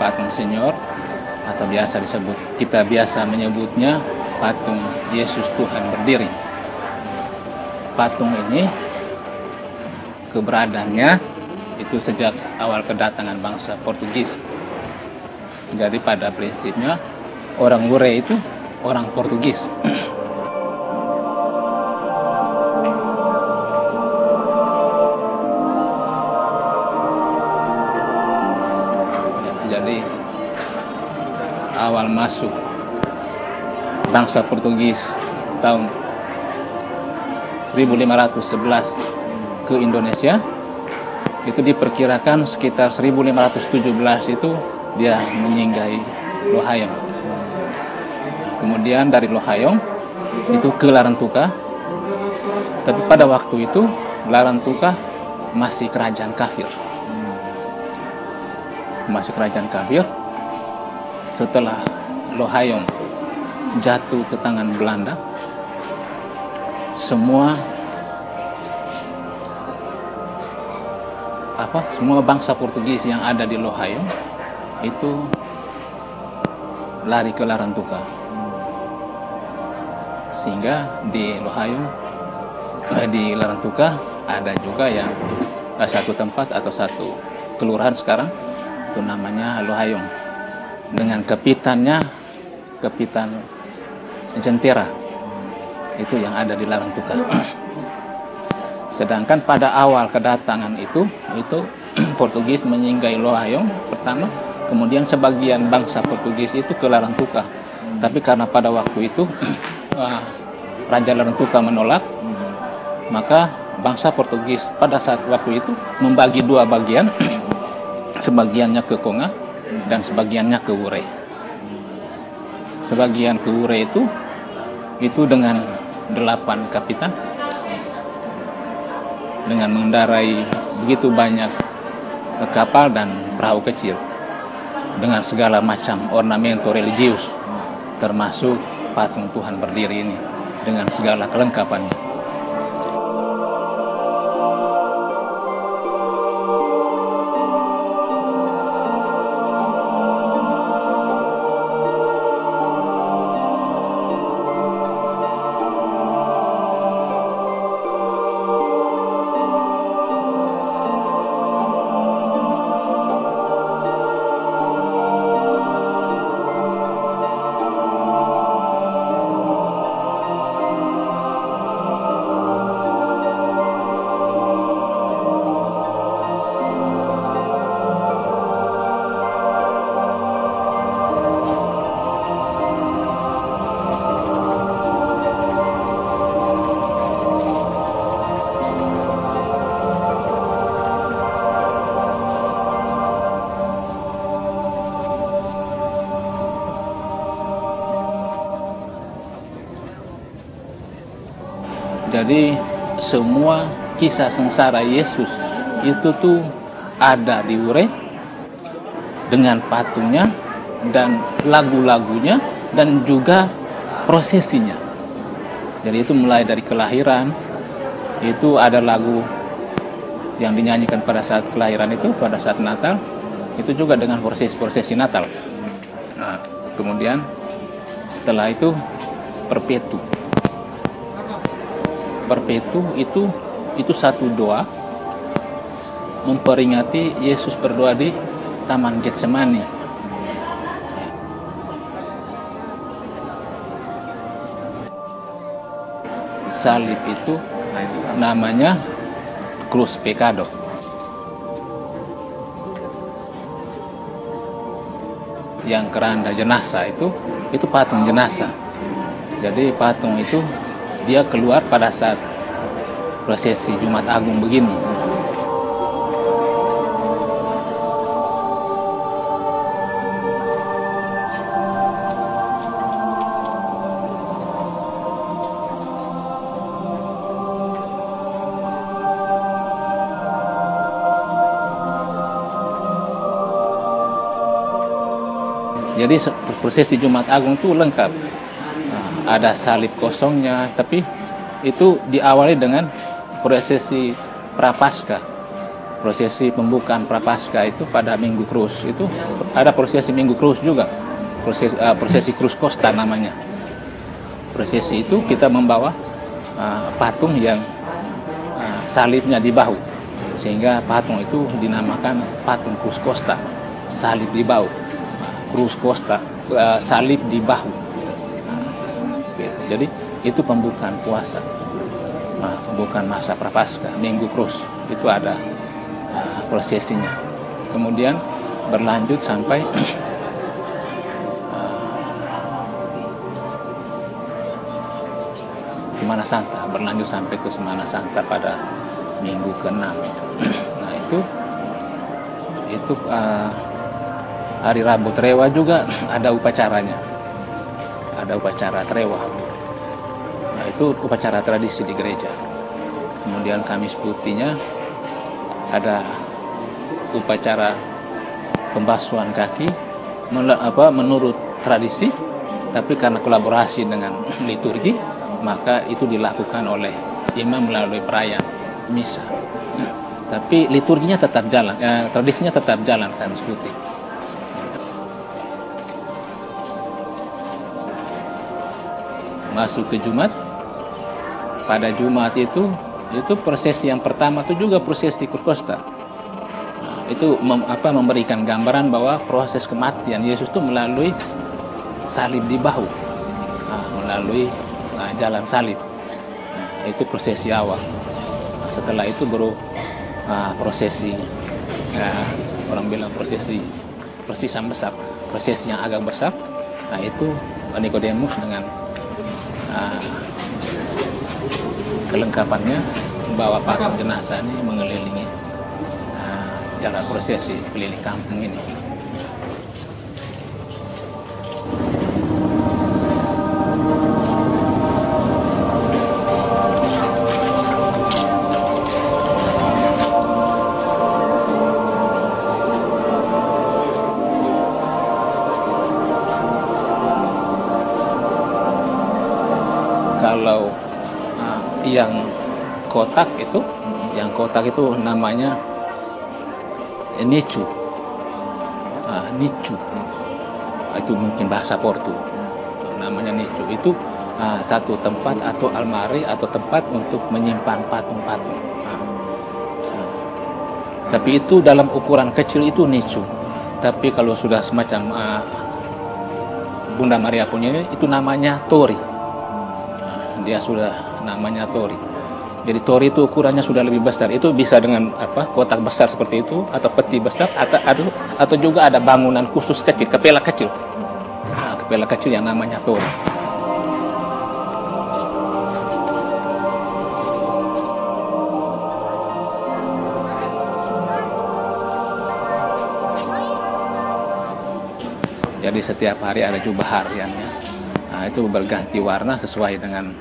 patung senior, atau kita biasa menyebutnya patung Yesus Tuhan berdiri. Patung ini keberadaannya itu sejak awal kedatangan bangsa Portugis. Jadi pada prinsipnya orang Wure itu orang Portugis. Jadi awal masuk bangsa Portugis tahun 1511 ke Indonesia, itu diperkirakan sekitar 1517 itu dia menyinggahi Lohayong. Kemudian dari Lohayong itu ke Larantuka, tapi pada waktu itu Larantuka masih kerajaan kafir. Masih kerajaan kafir. Setelah Lohayong jatuh ke tangan Belanda, semua bangsa Portugis yang ada di Lohayong itu lari ke Larantuka. Sehingga di Lohayong, di Larantuka ada juga yang satu tempat atau satu kelurahan sekarang itu namanya Lohayong, dengan Kapitan Jentera itu yang ada di Larantuka. Sedangkan pada awal kedatangan itu Portugis menyinggahi Lohayong pertama, kemudian sebagian bangsa Portugis itu ke Larantuka. Tapi karena pada waktu itu Raja Larantuka menolak, maka bangsa Portugis pada saat waktu itu membagi dua bagian, sebagiannya ke Konga dan sebagiannya ke Wure. Sebagian ke Wure itu dengan 8 kapitan, dengan mengendarai begitu banyak kapal dan perahu kecil, dengan segala macam ornamento religius, termasuk patung Tuhan berdiri ini dengan segala kelengkapannya. Jadi semua kisah sengsara Yesus itu tuh ada di Wure, dengan patungnya dan lagu-lagunya dan juga prosesinya. Jadi itu mulai dari kelahiran, itu ada lagu yang dinyanyikan pada saat kelahiran itu, pada saat Natal, itu juga dengan prosesi Natal. Nah, kemudian setelah itu Perpetu. Perpetu itu satu doa memperingati Yesus berdoa di Taman Getsemani. Salib itu namanya Cruz Pecado. Yang keranda jenazah itu patung jenazah. Jadi patung itu dia keluar pada saat prosesi Jumat Agung begini. Jadi prosesi Jumat Agung itu lengkap. Nah, ada salib kosongnya, tapi itu diawali dengan prosesi Prapaskah. prosesi pembukaan Prapaskah itu pada Minggu Krus. Itu ada prosesi Minggu Krus juga, prosesi Krus Kosta namanya. Prosesi itu kita membawa patung yang salibnya di bahu, sehingga patung itu dinamakan patung Krus Kosta, salib di bahu. Krus Kosta, salib di bahu. Jadi itu pembukaan puasa, pembukaan masa Prapaskah, Minggu Krus. Itu ada prosesinya. Kemudian berlanjut sampai Semana Santa, berlanjut sampai ke Semana Santa pada minggu ke-6. Nah itu hari Rabu Trewa juga ada upacaranya, ada upacara Trewa. Nah itu upacara tradisi di gereja. Kemudian Kamis Putihnya ada upacara pembasuhan kaki menurut tradisi, tapi karena kolaborasi dengan liturgi, maka itu dilakukan oleh imam melalui perayaan misa. Tapi liturginya tetap jalan, tradisinya tetap jalan Kamis Putih. Masuk ke Jumat. Pada Jumat itu prosesi yang pertama itu juga prosesi Krus Kosta. Itu memberikan gambaran bahwa proses kematian Yesus itu melalui salib di bahu, melalui jalan salib. Itu prosesi awal. Setelah itu baru prosesi, orang bilang prosesi yang besar, prosesi yang agak besar. Nah itu Nikodemus dengan kelengkapannya membawa patung jenazah ini mengelilingi jalan prosesi keliling kampung ini. Kalau yang kotak itu namanya nicu. Nicu. Itu mungkin bahasa Portu. Namanya nicu. Itu satu tempat atau almari atau tempat untuk menyimpan patung-patung. Tapi itu dalam ukuran kecil itu nicu. Tapi kalau sudah semacam Bunda Maria punya ini, itu namanya tori. Dia sudah namanya tori. Jadi tori itu ukurannya sudah lebih besar. Itu bisa dengan kotak besar seperti itu, atau peti besar, atau juga ada bangunan khusus kecil, kepela kecil. Kepela kecil yang namanya tori. Jadi setiap hari ada jubah hariannya. Itu berganti warna sesuai dengan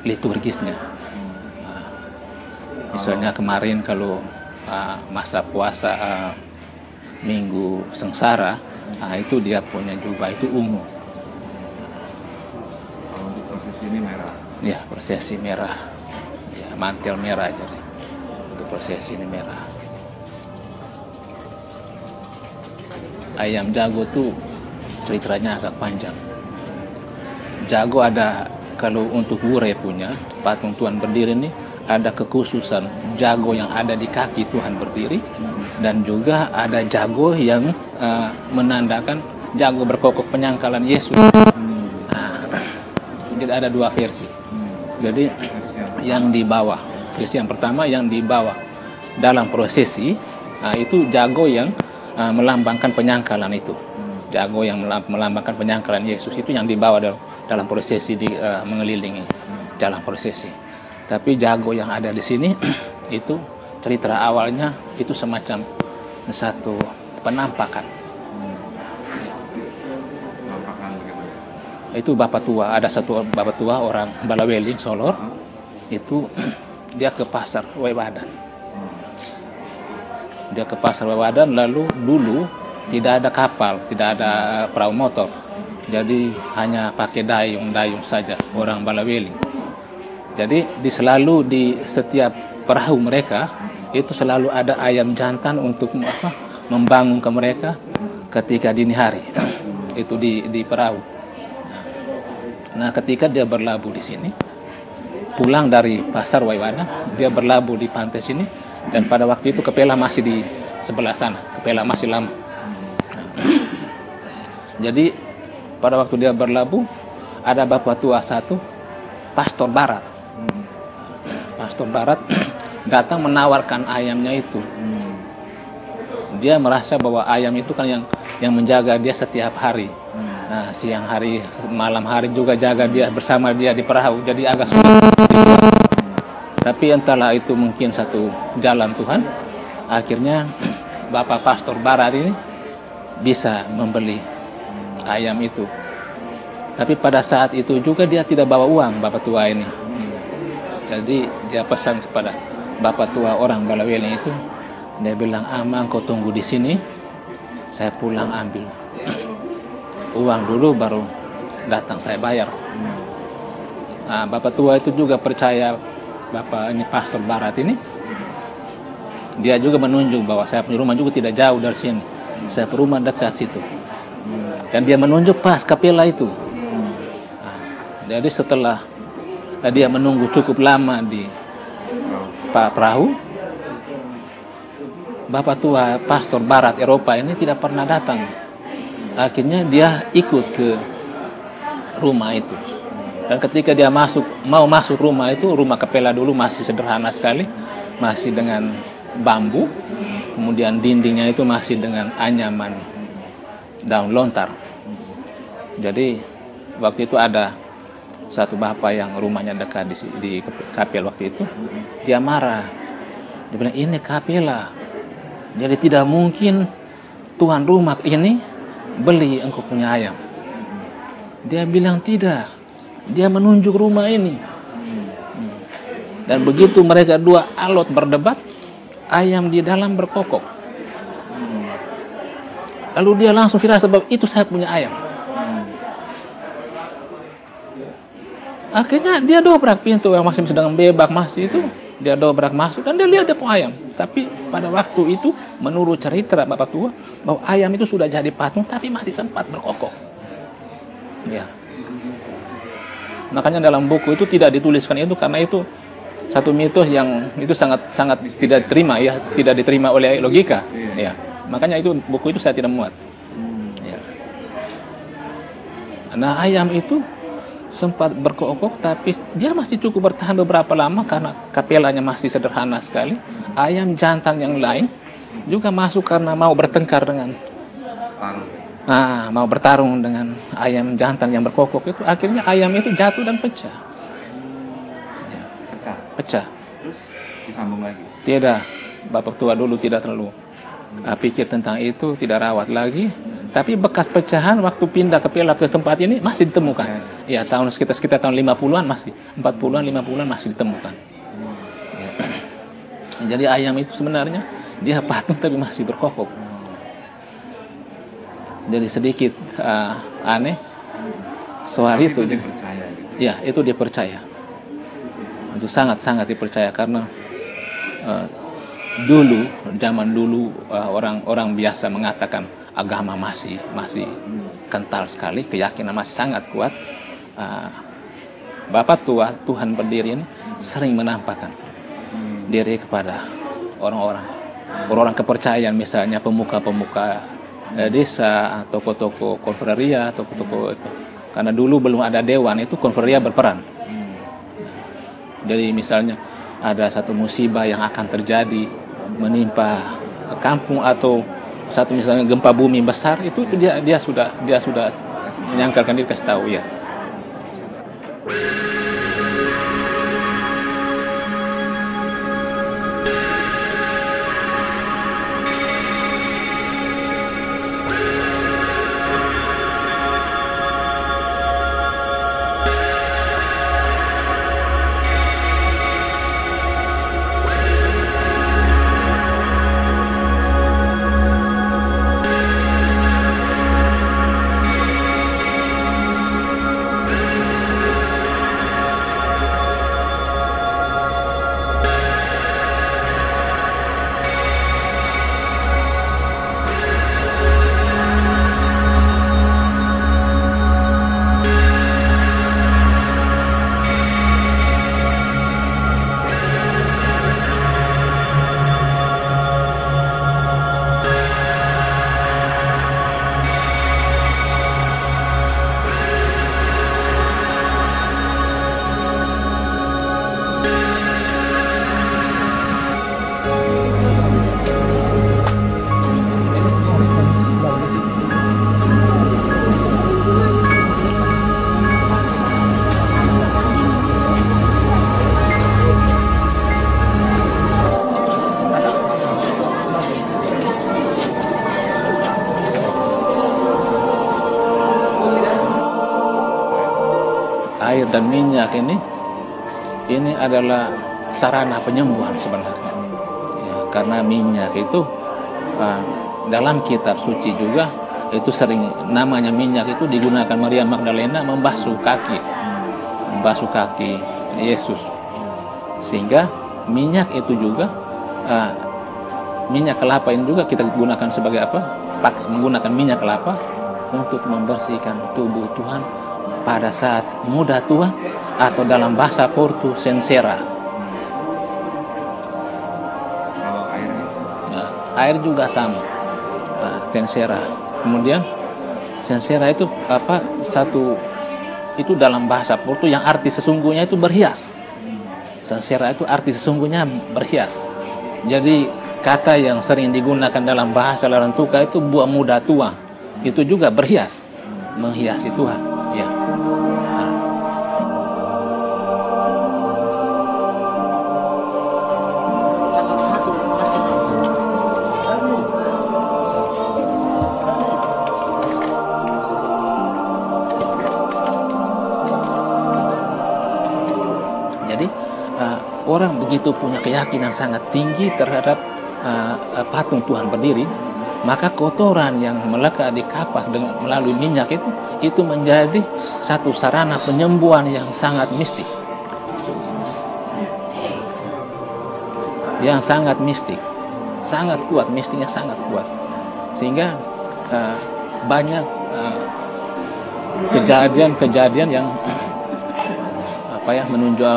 liturgisnya. Misalnya kemarin kalau masa puasa Minggu Sengsara, itu dia punya jubah itu ungu. Untuk prosesi ini merah. Ya, prosesi merah. Ya, mantel merah jadi. Untuk prosesi ini merah. Ayam jago tuh ceritanya agak panjang. Jago ada, kalau untuk Wure punya patung Tuhan berdiri ini ada kekhususan jago yang ada di kaki Tuhan berdiri, dan juga ada jago yang menandakan jago berkokok penyangkalan Yesus. Jadi ada dua versi. Jadi yang di bawah, versi yang pertama yang di bawah dalam prosesi, itu jago yang melambangkan penyangkalan itu. Jago yang melambangkan penyangkalan Yesus itu yang dibawa dalam prosesi mengelilingi jalan prosesi. Tapi jago yang ada di sini itu cerita awalnya itu semacam satu penampakan. Penampakan bagaimana? Itu bapak tua, ada satu bapak tua orang Balaweling Solor. Itu dia ke pasar Wewadan. Dia ke pasar Wewadan, lalu dulu tidak ada kapal, tidak ada perahu motor. Jadi hanya pakai dayung saja orang Balaweling. Jadi selalu di setiap perahu mereka itu selalu ada ayam jantan untuk membangun ke mereka ketika dini hari. Itu di perahu. Nah, ketika dia berlabuh di sini, pulang dari pasar Waiwana, dia berlabuh di pantai sini, dan pada waktu itu Kepela masih di sebelah sana. Kepela masih lama. Jadi pada waktu dia berlabuh, ada bapak tua satu, Pastor Barat. Pastor Barat datang menawarkan ayamnya itu. Dia merasa bahwa ayam itu kan yang menjaga dia setiap hari. Nah, siang hari, malam hari juga jaga dia, bersama dia di perahu. Jadi agak sulit dijual. Tapi entahlah, itu mungkin satu jalan Tuhan. Akhirnya Bapak Pastor Barat ini bisa membeli ayam itu. Tapi pada saat itu juga dia tidak bawa uang, bapak tua ini. Jadi dia pesan kepada bapak tua orang Balaweli itu, dia bilang, "Amang, kau tunggu di sini, saya pulang ambil uang dulu, baru datang saya bayar." Nah, bapak tua itu juga percaya bapak ini Pastor Barat ini. Dia juga menunjuk bahwa saya punya rumah juga tidak jauh dari sini. Saya punya rumah dekat situ. Dan dia menunjuk pas kapela itu. Jadi setelah dia menunggu cukup lama di perahu, bapak tua Pastor Barat Eropa ini tidak pernah datang. Akhirnya dia ikut ke rumah itu. Dan ketika dia mau masuk rumah itu, rumah Kepela dulu masih sederhana sekali, masih dengan bambu, kemudian dindingnya itu masih dengan anyaman daun lontar. Jadi waktu itu ada satu bapak yang rumahnya dekat di kapel waktu itu, dia marah. Dia bilang, "Ini kapela, jadi tidak mungkin tuan rumah ini beli engkau punya ayam." Dia bilang tidak, dia menunjuk rumah ini. Dan begitu mereka dua alot berdebat, ayam di dalam berkokok. Lalu dia langsung firasat sebab itu saya punya ayam. Akhirnya dia dobrak pintu yang masih sedang bebas masih itu, dia dobrak masuk dan dia lihat dia punya ayam. Tapi pada waktu itu menurut cerita bapak tua bahwa ayam itu sudah jadi patung tapi masih sempat berkokok. Ya. Makanya dalam buku itu tidak dituliskan itu karena itu satu mitos yang itu sangat tidak diterima, ya, tidak diterima oleh logika. Ya. Makanya itu buku itu saya tidak muat. Ya. Nah, ayam itu sempat berkokok, tapi dia masih cukup bertahan beberapa lama karena kapelanya masih sederhana sekali. Ayam jantan yang lain juga masuk karena mau bertengkar dengan mau bertarung dengan ayam jantan yang berkokok itu. Akhirnya ayam itu jatuh dan pecah. Ya. Pecah. Terus disambung lagi? Tidak. Bapak tua dulu tidak terlalu pikir tentang itu, tidak rawat lagi. Tapi bekas pecahan waktu pindah Kepela ke tempat ini masih ditemukan. Ya, tahun sekitar tahun 50-an masih, 40-an, 50-an masih ditemukan. Ya. Jadi ayam itu sebenarnya dia patung tapi masih berkokok. Jadi sedikit aneh soal itu. Dipercaya gitu. Ya, itu dipercaya. Itu sangat-sangat dipercaya karena zaman dulu orang biasa mengatakan agama masih kental sekali, keyakinan masih sangat kuat. Bapak tua Tuhan berdiri ini sering menampakkan diri kepada orang-orang kepercayaan, misalnya pemuka-pemuka desa, tokoh-tokoh konfereria, tokoh-tokoh itu. Karena dulu belum ada dewan, itu konfereria berperan. Jadi misalnya ada satu musibah yang akan terjadi menimpa kampung atau satu misalnya gempa bumi besar, itu dia sudah menyangkalkan diri, kasih tahu ya. dan minyak ini adalah sarana penyembuhan sebenarnya. Ya, karena minyak itu dalam kitab suci juga itu sering namanya minyak itu digunakan Maria Magdalena membasuh kaki Yesus, sehingga minyak itu juga minyak kelapa ini juga kita gunakan sebagai apa? Menggunakan minyak kelapa untuk membersihkan tubuh Tuhan pada saat muda tua, atau dalam bahasa Portu sensera. Kalau airnya? Nah, air juga sama, sensera. Kemudian sensera itu apa? Itu dalam bahasa Portu yang arti sesungguhnya itu berhias. Sensera itu arti sesungguhnya berhias. Jadi kata yang sering digunakan dalam bahasa Larantuka itu buah muda tua, itu juga berhias, menghiasi Tuhan. Ya. Jadi orang begitu punya keyakinan sangat tinggi terhadap patung Tuhan berdiri, maka kotoran yang melekat di kapas melalui minyak itu menjadi satu sarana penyembuhan yang sangat mistik, sangat kuat, mistiknya sangat kuat, sehingga banyak kejadian-kejadian yang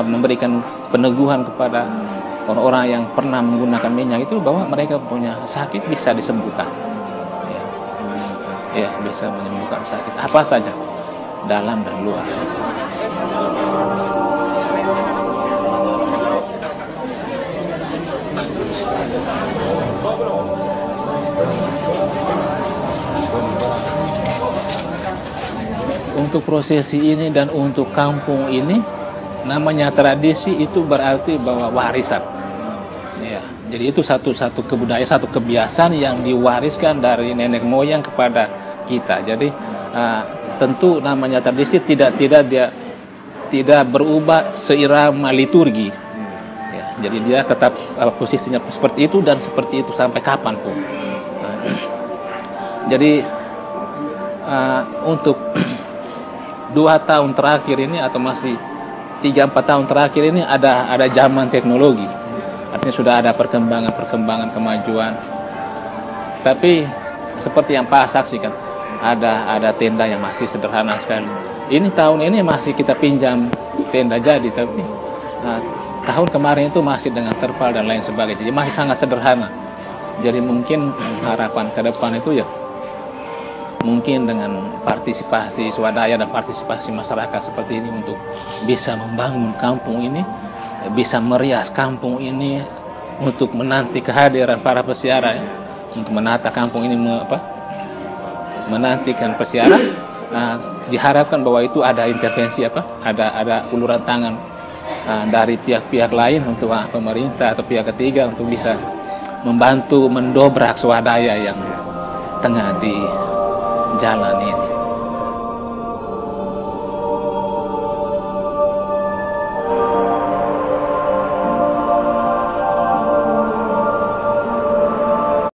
memberikan peneguhan kepada orang-orang yang pernah menggunakan minyak itu bahwa mereka punya sakit bisa disembuhkan. Ya, bisa menyembuhkan sakit apa saja, dalam dan luar. Untuk prosesi ini dan untuk kampung ini, namanya tradisi itu berarti bahwa warisan. Ya, jadi itu satu kebudayaan, satu kebiasaan yang diwariskan dari nenek moyang kepada kita. Jadi tentu namanya tradisi tidak berubah seirama liturgi. Ya, jadi dia tetap posisinya seperti itu dan seperti itu sampai kapanpun. Jadi untuk 2 tahun terakhir ini atau masih 3-4 tahun terakhir ini ada zaman teknologi, artinya sudah ada perkembangan kemajuan. Tapi seperti yang Pak saksikan, ada tenda yang masih sederhana sekali. Ini tahun ini masih kita pinjam tenda jadi, tapi tahun kemarin itu masih dengan terpal dan lain sebagainya, jadi masih sangat sederhana. Jadi mungkin harapan ke depan itu ya mungkin dengan partisipasi swadaya dan partisipasi masyarakat seperti ini untuk bisa membangun kampung ini, bisa merias kampung ini untuk menanti kehadiran para pesiara, ya, untuk menata kampung ini menantikan pesiara. Diharapkan bahwa itu ada intervensi ada uluran tangan dari pihak-pihak lain untuk pemerintah atau pihak ketiga untuk bisa membantu mendobrak swadaya yang tengah di jalan ini.